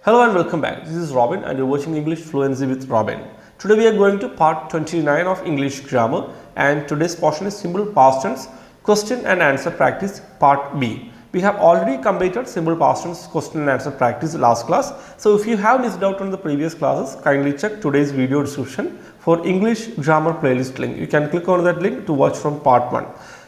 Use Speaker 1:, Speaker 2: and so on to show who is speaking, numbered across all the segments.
Speaker 1: Hello and welcome back. This is Robin and you're watching English Fluency with Robin. Today we are going to part 29 of English grammar and today's portion is simple past tense question and answer practice part B. We have already completed simple past tense question and answer practice last class. So if you have missed out on the previous classes, kindly check today's video description for English grammar playlist link. You can click on that link to watch from part 1.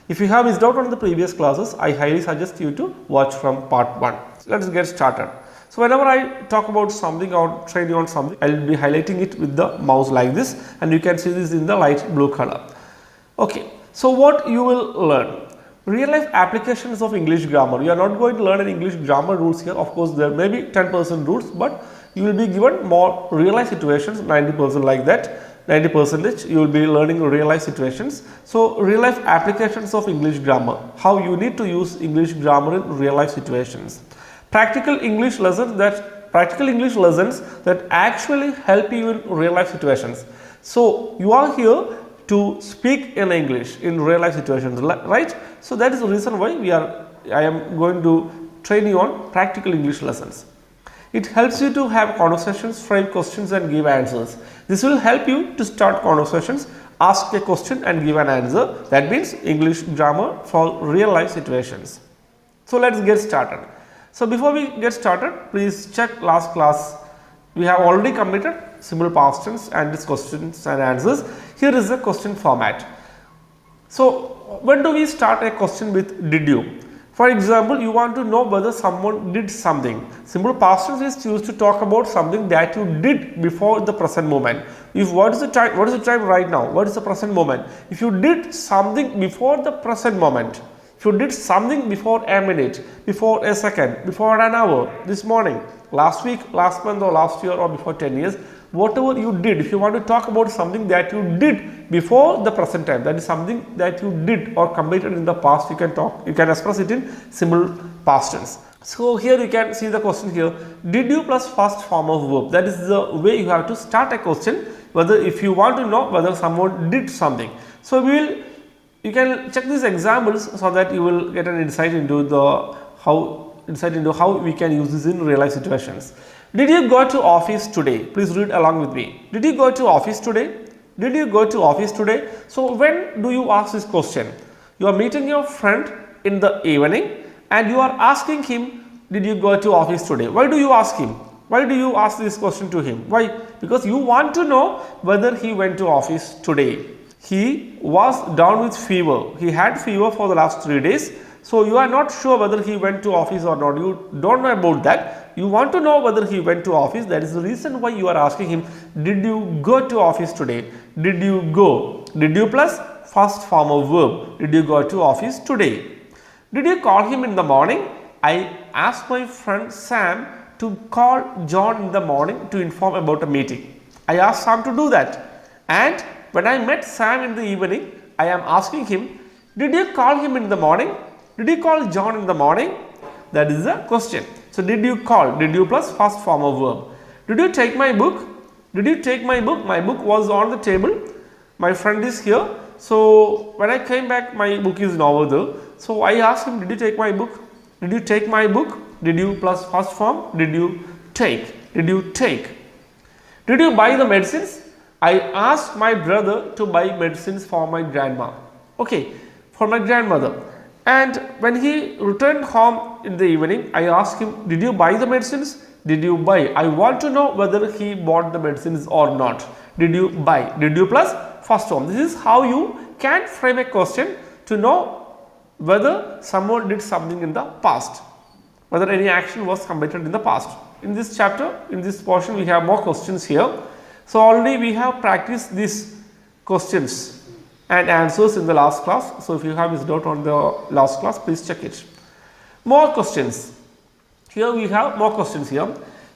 Speaker 1: If you have missed out on the previous classes, I highly suggest you to watch from part 1. So let's get started. So whenever I talk about something or train you on something, I will be highlighting it with the mouse like this and you can see this in the light blue color. Okay, so what you will learn? Real life applications of English grammar. You are not going to learn any English grammar rules here. Of course, there may be 10% rules, but you will be given more real life situations, 90% like that. 90% you will be learning real life situations. So real life applications of English grammar, how you need to use English grammar in real life situations. Practical English lessons that actually help you in real life situations. So you are here to speak in English in real life situations, right? So that is the reason why I am going to train you on practical English lessons. It helps you to have conversations, frame questions and give answers. This will help you to start conversations, ask a question and give an answer. That means English grammar for real life situations. So let's get started. So before we get started, please check last class. We have already completed simple past tense and its questions and answers. Here is the question format. So when do we start a question with did you? For example, you want to know whether someone did something. Simple past tense is used to talk about something that you did before the present moment. If what is the time right now? What is the present moment? If you did something before the present moment, if you did something before a minute, before a second, before an hour, this morning, last week, last month or last year or before 10 years, whatever you did, if you want to talk about something that you did before the present time, that is something that you did or completed in the past, you can express it in simple past tense. So here you can see the question here, did you plus first form of verb. That is the way you have to start a question, whether if you want to know whether someone did something. So you can check these examples so that you will get an insight into how we can use this in real life situations. Did you go to office today? Please read along with me. Did you go to office today? Did you go to office today? So when do you ask this question? You are meeting your friend in the evening and you are asking him, did you go to office today? Why do you ask him? Why do you ask this question to him? Why? Because you want to know whether he went to office today. He was down with fever. He had fever for the last 3 days. So you are not sure whether he went to office or not. You don't know about that. You want to know whether he went to office. That is the reason why you are asking him, did you go to office today? Did you go? Did you plus first form of verb. Did you go to office today? Did you call him in the morning? I asked my friend Sam to call John in the morning to inform about a meeting. I asked Sam to do that. And when I met Sam in the evening, I am asking him, did you call him in the morning? Did you call John in the morning? That is the question. So did you call? Did you plus first form of verb. Did you take my book? Did you take my book? My book was on the table. My friend is here. So when I came back, my book is now over there. So I asked him, did you take my book? Did you take my book? Did you plus first form? Did you take? Did you take? Did you buy the medicines? I asked my brother to buy medicines for my grandma. Okay, for my grandmother. And when he returned home in the evening, I asked him, did you buy the medicines? Did you buy? I want to know whether he bought the medicines or not. Did you buy? Did you plus first form? This is how you can frame a question to know whether someone did something in the past, whether any action was completed in the past. In this chapter, in this portion, we have more questions here. So already we have practiced these questions and answers in the last class. So if you have missed out on the last class, please check it. More questions. Here we have more questions here.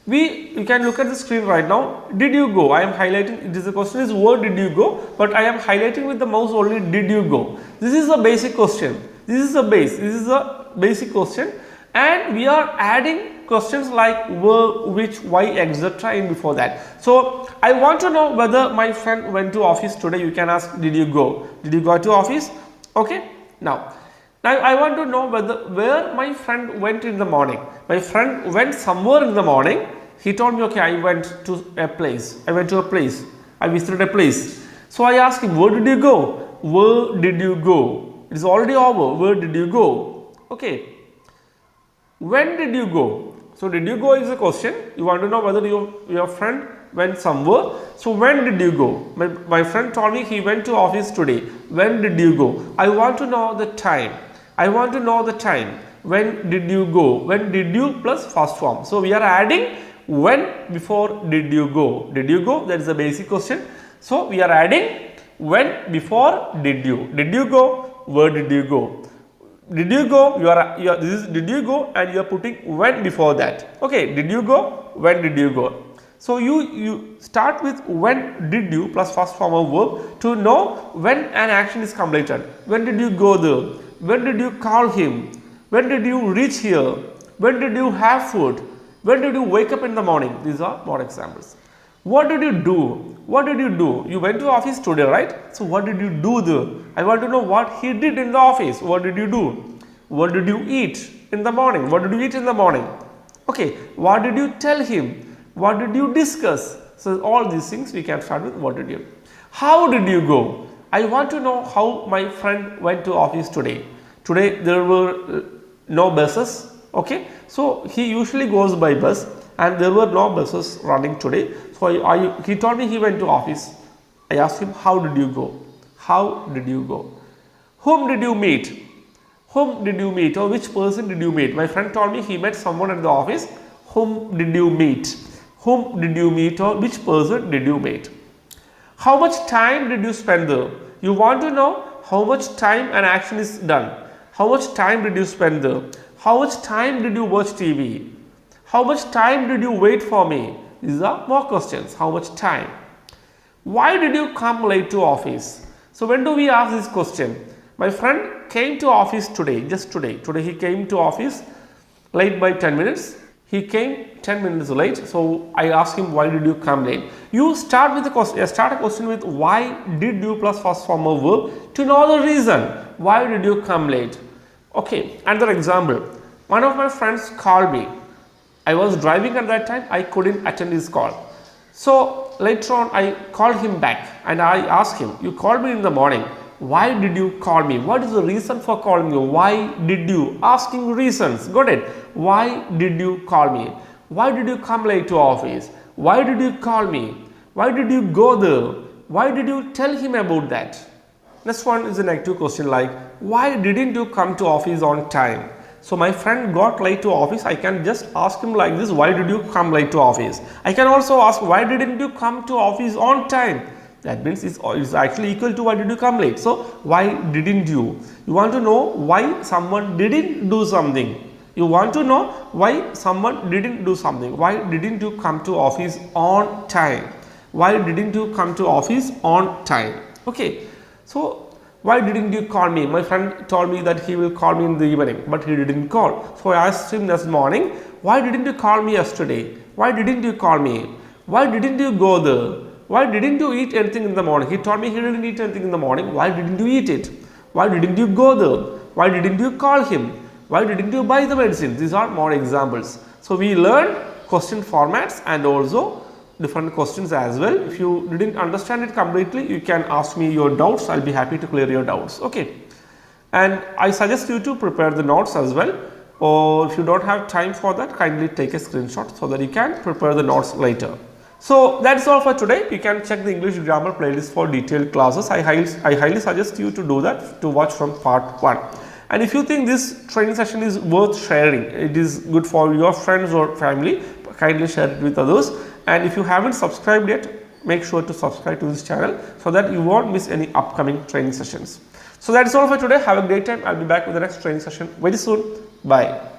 Speaker 1: You can look at the screen right now. Did you go? I am highlighting. It is the question is where did you go? But I am highlighting with the mouse only did you go. This is a basic question. This is a basic question. And we are adding questions like where, which, why, etc. in before that. So I want to know whether my friend went to office today. You can ask, did you go? Did you go to office? Okay. Now I want to know where my friend went in the morning. My friend went somewhere in the morning. He told me, okay, I went to a place. I visited a place. So I asked him, where did you go? Where did you go? It is already over. Where did you go? Okay. When did you go? So did you go is a question. You want to know whether your friend went somewhere. So when did you go? My friend told me he went to office today. When did you go? I want to know the time. I want to know the time. When did you go? When did you plus first form. So we are adding when before did you go. Did you go? That is a basic question. So we are adding when before did you. Did you go? Where did you go? Did you go? This is did you go, and you are putting when before that. Okay, did you go? When did you go? So you start with when did you plus first form of verb to know when an action is completed. When did you go there? When did you call him? When did you reach here? When did you have food? When did you wake up in the morning? These are more examples. What did you do? What did you do? You went to office today, right? So what did you do there? I want to know what he did in the office. What did you do? What did you eat in the morning? What did you eat in the morning? Okay, what did you tell him? What did you discuss? So all these things we can start with what did you. How did you go? I want to know how my friend went to office today. Today there were no buses. Okay, so he usually goes by bus, and there were no buses running today. So he told me he went to office. I asked him, how did you go? How did you go? Whom did you meet? Whom did you meet, or which person did you meet? My friend told me he met someone at the office. Whom did you meet? Whom did you meet, or which person did you meet? How much time did you spend there? You want to know how much time an action is done. How much time did you spend there? How much time did you watch TV? How much time did you wait for me? These are more questions. How much time? Why did you come late to office? So when do we ask this question? My friend came to office today, just today. Today he came to office late by 10 minutes. He came 10 minutes late. So I asked him, why did you come late? You start with a question. Start a question with why did you plus first form of verb to know the reason. Why did you come late? Okay, another example. One of my friends called me. I was driving at that time. I couldn't attend his call. So later on I called him back and I asked him, you called me in the morning. Why did you call me? What is the reason for calling me? Why did you? Asking reasons. Got it? Why did you call me? Why did you come late to office? Why did you call me? Why did you go there? Why did you tell him about that? Next one is a negative question like, why didn't you come to office on time? So my friend got late to office. I can just ask him like this, why did you come late to office? I can also ask, why didn't you come to office on time? That means it's actually equal to why did you come late. So why didn't you? You want to know why someone didn't do something. You want to know why someone didn't do something. Why didn't you come to office on time? Why didn't you come to office on time? Okay. So why didn't you call me? My friend told me that he will call me in the evening, but he didn't call. So I asked him this morning, why didn't you call me yesterday? Why didn't you call me? Why didn't you go there? Why didn't you eat anything in the morning? He told me he didn't eat anything in the morning. Why didn't you eat it? Why didn't you go there? Why didn't you call him? Why didn't you buy the medicine? These are more examples. So we learned question formats and also different questions as well. If you didn't understand it completely, you can ask me your doubts. I'll be happy to clear your doubts. Okay. And I suggest you to prepare the notes as well. Or if you don't have time for that, kindly take a screenshot so that you can prepare the notes later. So that's all for today. You can check the English grammar playlist for detailed classes. I highly suggest you to do that, to watch from part 1. And if you think this training session is worth sharing, it is good for your friends or family, kindly share it with others. And if you haven't subscribed yet, make sure to subscribe to this channel so that you won't miss any upcoming training sessions. So that's all for today. Have a great time. I'll be back with the next training session very soon. Bye.